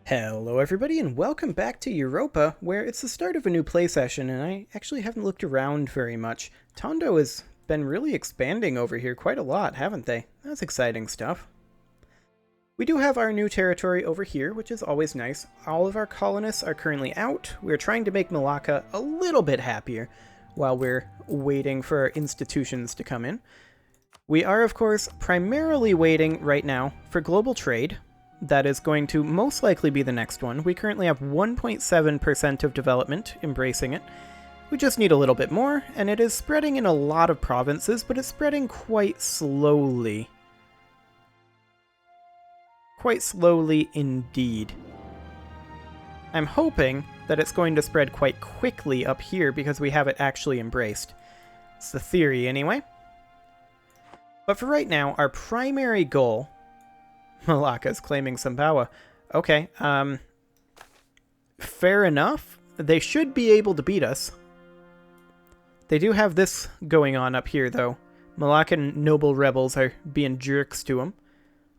Hello everybody and welcome back to Europa, where it's the start of a new play session and I actually haven't looked around very much. Tondo has been really expanding over here quite a lot, haven't they? That's exciting stuff. We do have our new territory over here, which is always nice. All of our colonists are currently out. We're trying to make Malacca a little bit happier while we're waiting for our institutions to come in. We are, of course, primarily waiting right now for global trade. That is going to most likely be the next one. We currently have 1.7% of development embracing it. We just need a little bit more, and it is spreading in a lot of provinces, but it's spreading quite slowly. Quite slowly indeed. I'm hoping that it's going to spread quite quickly up here because we have it actually embraced. It's the theory anyway. But for right now, our primary goal... Malacca's claiming Sumbawa. Okay, fair enough. They should be able to beat us. They do have this going on up here, though. Malaccan noble rebels are being jerks to them.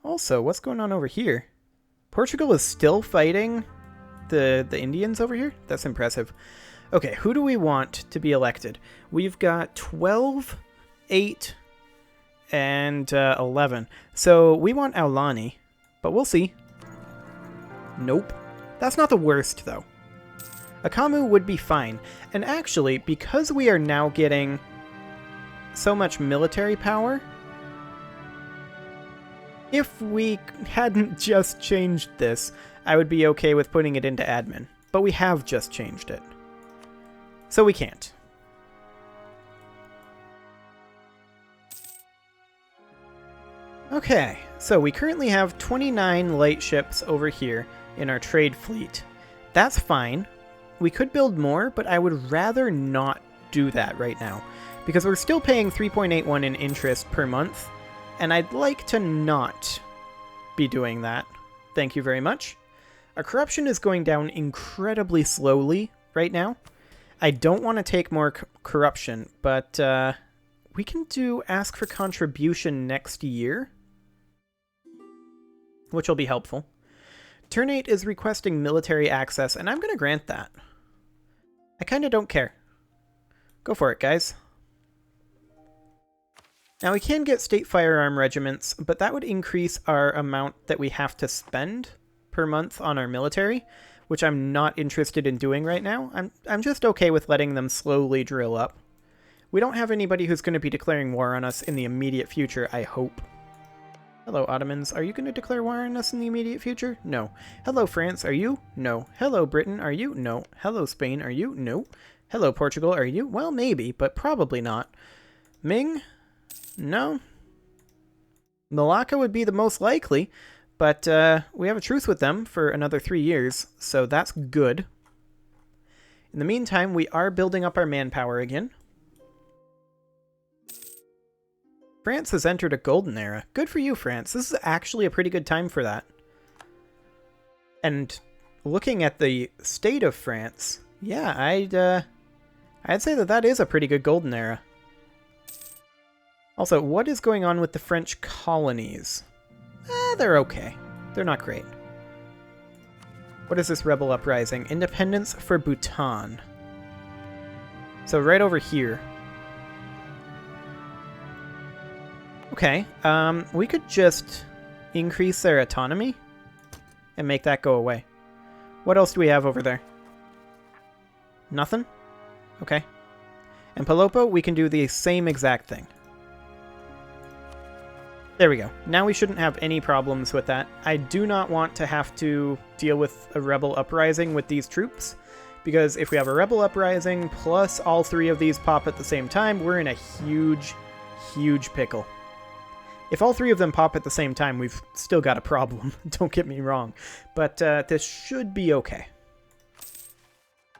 Also, what's going on over here? Portugal is still fighting the Indians over here? That's impressive. Okay, who do we want to be elected? We've got 12, 8... and 11. So we want Aulani, but we'll see. Nope. That's not the worst, though. Akamu would be fine. And actually, because we are now getting so much military power, if we hadn't just changed this, I would be okay with putting it into admin. But we have just changed it. So we can't. Okay, so we currently have 29 light ships over here in our trade fleet. That's fine. We could build more, but I would rather not do that right now, because we're still paying 3.81 in interest per month, and I'd like to not be doing that. Thank you very much. Our corruption is going down incredibly slowly right now. I don't want to take more corruption, but we can do ask for contribution next year, which will be helpful. Turn 8 is requesting military access, and I'm going to grant that. I kind of don't care. Go for it, guys. Now, we can get state firearm regiments, but that would increase our amount that we have to spend per month on our military, which I'm not interested in doing right now. I'm just okay with letting them slowly drill up. We don't have anybody who's going to be declaring war on us in the immediate future, I hope. Hello, Ottomans. Are you going to declare war on us in the immediate future? No. Hello, France. Are you? No. Hello, Britain. Are you? No. Hello, Spain. Are you? No. Hello, Portugal. Are you? Well, maybe, but probably not. Ming? No. Malacca would be the most likely, but we have a truce with them for another 3 years, so that's good. In the meantime, we are building up our manpower again. France has entered a golden era. Good for you, France. This is actually a pretty good time for that. And looking at the state of France, yeah, I'd say that that is a pretty good golden era. Also, what is going on with the French colonies? They're okay. They're not great. What is this rebel uprising? Independence for Bhutan. So right over here. Okay, we could just increase their autonomy and make that go away. What else do we have over there? Nothing? Okay. And Palopo, we can do the same exact thing. There we go. Now we shouldn't have any problems with that. I do not want to have to deal with a rebel uprising with these troops, because if we have a rebel uprising plus all 3 of these pop at the same time, we're in a huge, huge pickle. If all 3 of them pop at the same time, we've still got a problem. Don't get me wrong. But this should be okay.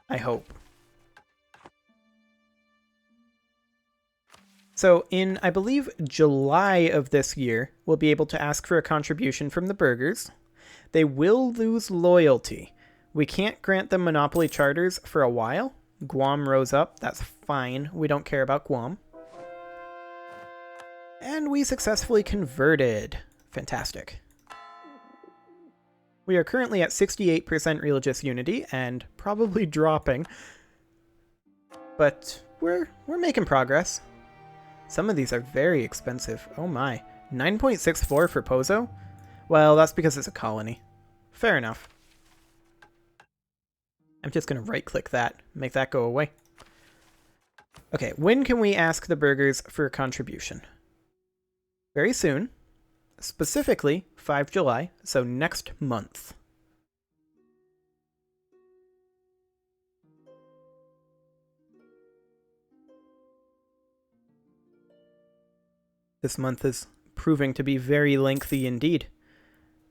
I hope. So in, I believe, July of this year, we'll be able to ask for a contribution from the burghers. They will lose loyalty. We can't grant them monopoly charters for a while. Guam rose up. That's fine. We don't care about Guam. And we successfully converted. Fantastic. We are currently at 68% religious unity and probably dropping. But we're making progress. Some of these are very expensive. Oh my. 9.64 for Pozo? Well, that's because it's a colony. Fair enough. I'm just going to right-click that, make that go away. Okay, when can we ask the burgers for a contribution? Very soon. Specifically, 5 July, so next month. This month is proving to be very lengthy indeed.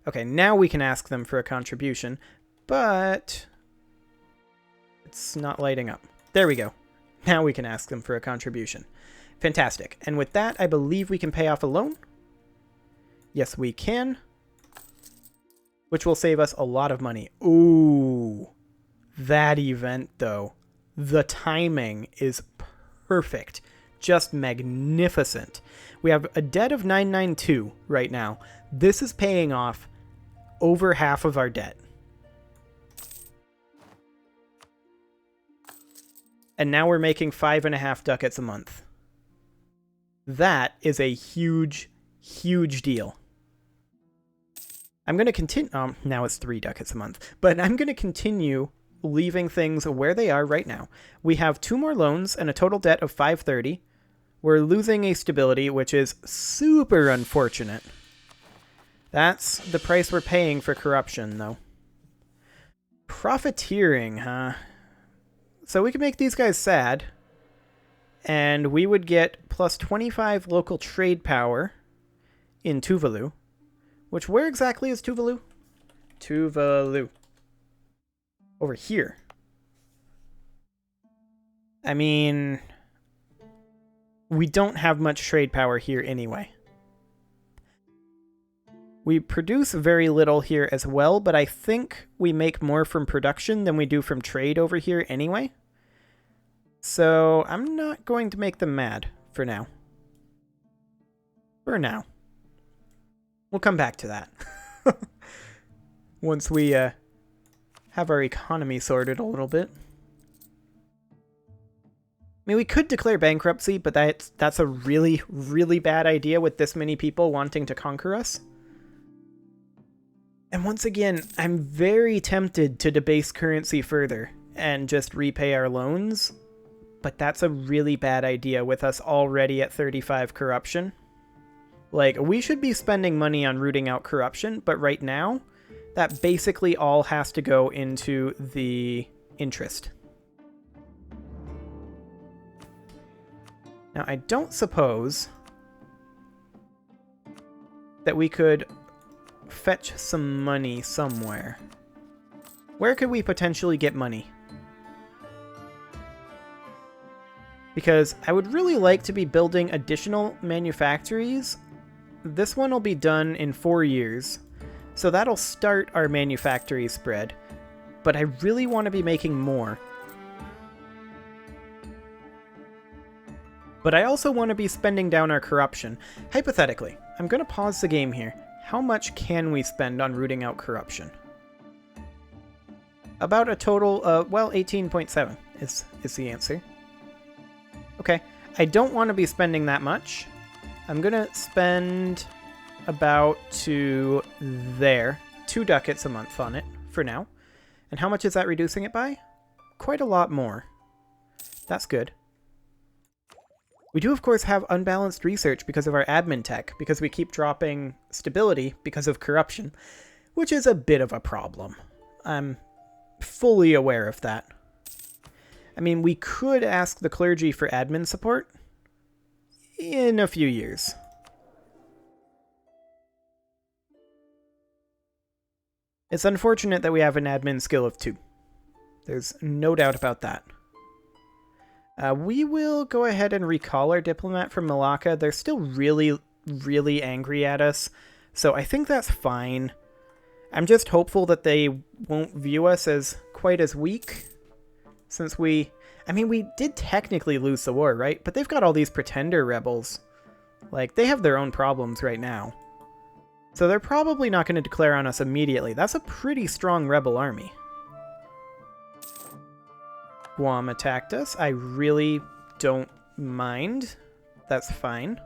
Okay, now we can ask them for a contribution, but it's not lighting up. There we go. Now we can ask them for a contribution. Fantastic. And with that, I believe we can pay off a loan. Yes, we can. Which will save us a lot of money. Ooh. That event, though. The timing is perfect. Just magnificent. We have a debt of 992 right now. This is paying off over half of our debt. And now we're making 5.5 ducats a month. That is a huge, huge deal. I'm going to continue... now it's 3 ducats a month. But I'm going to continue leaving things where they are right now. We have 2 more loans and a total debt of 530. We're losing a stability, which is super unfortunate. That's the price we're paying for corruption, though. Profiteering, huh? So we can make these guys sad. And we would get plus 25 local trade power in Tuvalu. Which, where exactly is Tuvalu? Tuvalu. Over here. I mean... we don't have much trade power here anyway. We produce very little here as well, but I think we make more from production than we do from trade over here anyway. So I'm not going to make them mad for now. For now. We'll come back to that. Once we have our economy sorted a little bit. I mean, we could declare bankruptcy, but that's a really, really bad idea with this many people wanting to conquer us. And once again, I'm very tempted to debase currency further and just repay our loans, but that's a really bad idea with us already at 35 corruption. Like, we should be spending money on rooting out corruption, but right now, that basically all has to go into the interest. Now, I don't suppose that we could fetch some money somewhere. Where could we potentially get money? Because I would really like to be building additional manufactories. This one will be done in 4 years, so that'll start our manufactory spread. But I really want to be making more. But I also want to be spending down our corruption. Hypothetically, I'm going to pause the game here. How much can we spend on rooting out corruption? About a total of, well, 18.7 is the answer. Okay, I don't want to be spending that much. I'm going to spend about to there. 2 ducats a month on it for now. And how much is that reducing it by? Quite a lot more. That's good. We do, of course, have unbalanced research because of our admin tech, because we keep dropping stability because of corruption, which is a bit of a problem. I'm fully aware of that. I mean, we could ask the clergy for admin support in a few years. It's unfortunate that we have an admin skill of 2. There's no doubt about that. We will go ahead and recall our diplomat from Malacca. They're still really, really angry at us, so I think that's fine. I'm just hopeful that they won't view us as quite as weak, since we did technically lose the war, right? But they've got all these pretender rebels. Like, they have their own problems right now. So they're probably not going to declare on us immediately. That's a pretty strong rebel army. Guam attacked us. I really don't mind. That's fine.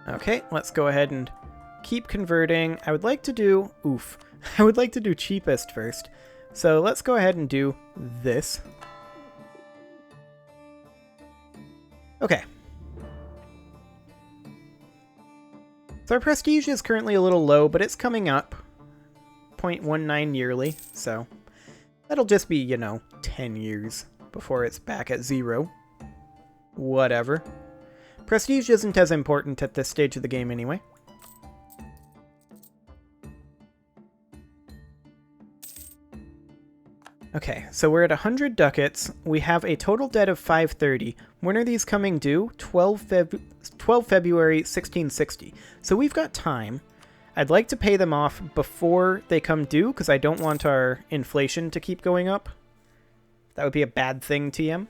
Okay, let's go ahead and keep converting. I would like to do... Oof. I would like to do cheapest first. So let's go ahead and do this. Okay. So our prestige is currently a little low, but it's coming up. 0.19 yearly, so that'll just be, you know, 10 years before it's back at 0. Whatever. Prestige isn't as important at this stage of the game anyway. Okay, so we're at 100 ducats. We have a total debt of 530. When are these coming due? 12 February 1660. So we've got time. I'd like to pay them off before they come due, because I don't want our inflation to keep going up. That would be a bad thing, TM.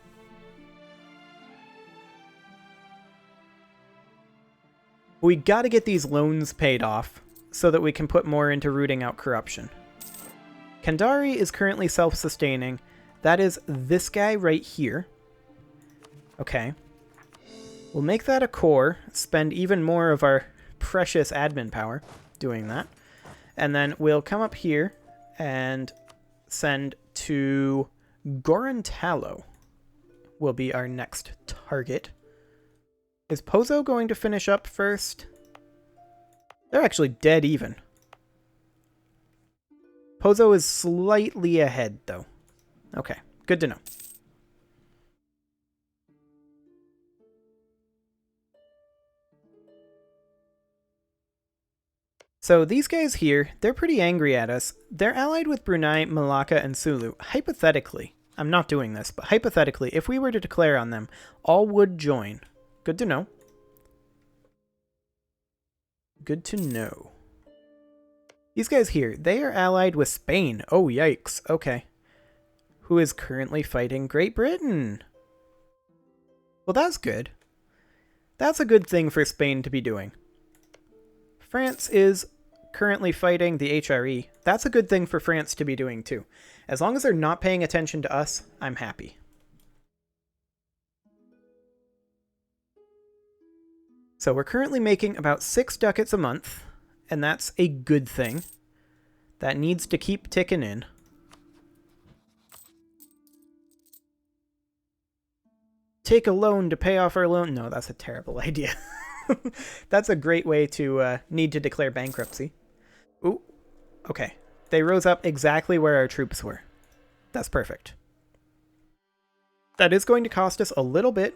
We gotta get these loans paid off, so that we can put more into rooting out corruption. Kandari is currently self-sustaining. That is this guy right here. Okay. We'll make that a core, spend even more of our precious admin power doing that. And then we'll come up here and send to Gorontalo will be our next target. Is Pozo going to finish up first? They're actually dead even. Pozo is slightly ahead, though. Okay, good to know. So these guys here, they're pretty angry at us. They're allied with Brunei, Malacca, and Sulu. Hypothetically, I'm not doing this, but hypothetically, if we were to declare on them, all would join. Good to know. Good to know. These guys here, they are allied with Spain. Oh, yikes. Okay. Who is currently fighting Great Britain? Well, that's good. That's a good thing for Spain to be doing. France is currently fighting the HRE. That's a good thing for France to be doing too. As long as they're not paying attention to us, I'm happy. So we're currently making about 6 ducats a month, and that's a good thing. That needs to keep ticking in. Take a loan to pay off our loan. No, that's a terrible idea. That's a great way to need to declare bankruptcy. Ooh, okay. They rose up exactly where our troops were. That's perfect. That is going to cost us a little bit.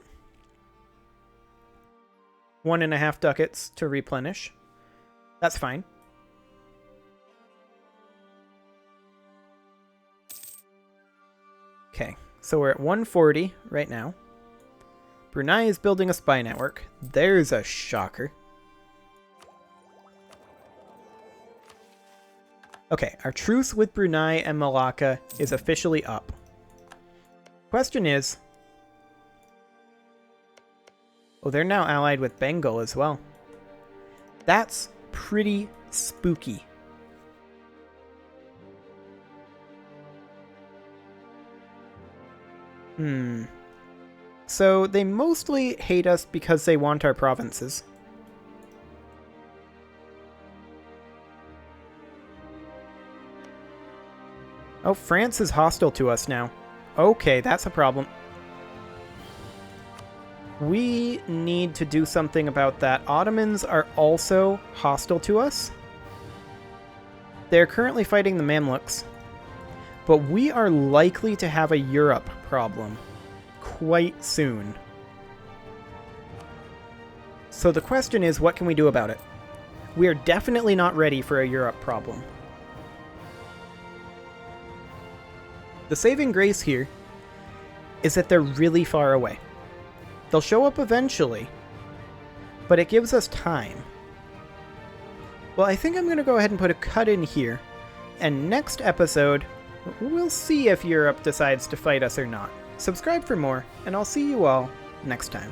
1.5 ducats to replenish. That's fine. Okay, so we're at 140 right now. Brunei is building a spy network. There's a shocker. Okay, our truce with Brunei and Malacca is officially up. Question is... Oh, they're now allied with Bengal as well. That's pretty spooky. So they mostly hate us because they want our provinces. Oh, France is hostile to us now. Okay, that's a problem. We need to do something about that. Ottomans are also hostile to us. They're currently fighting the Mamluks. But we are likely to have a Europe problem quite soon. So the question is, what can we do about it? We are definitely not ready for a Europe problem. The saving grace here is that they're really far away. They'll show up eventually, but it gives us time. Well, I think I'm going to go ahead and put a cut in here, and next episode, we'll see if Europe decides to fight us or not. Subscribe for more, and I'll see you all next time.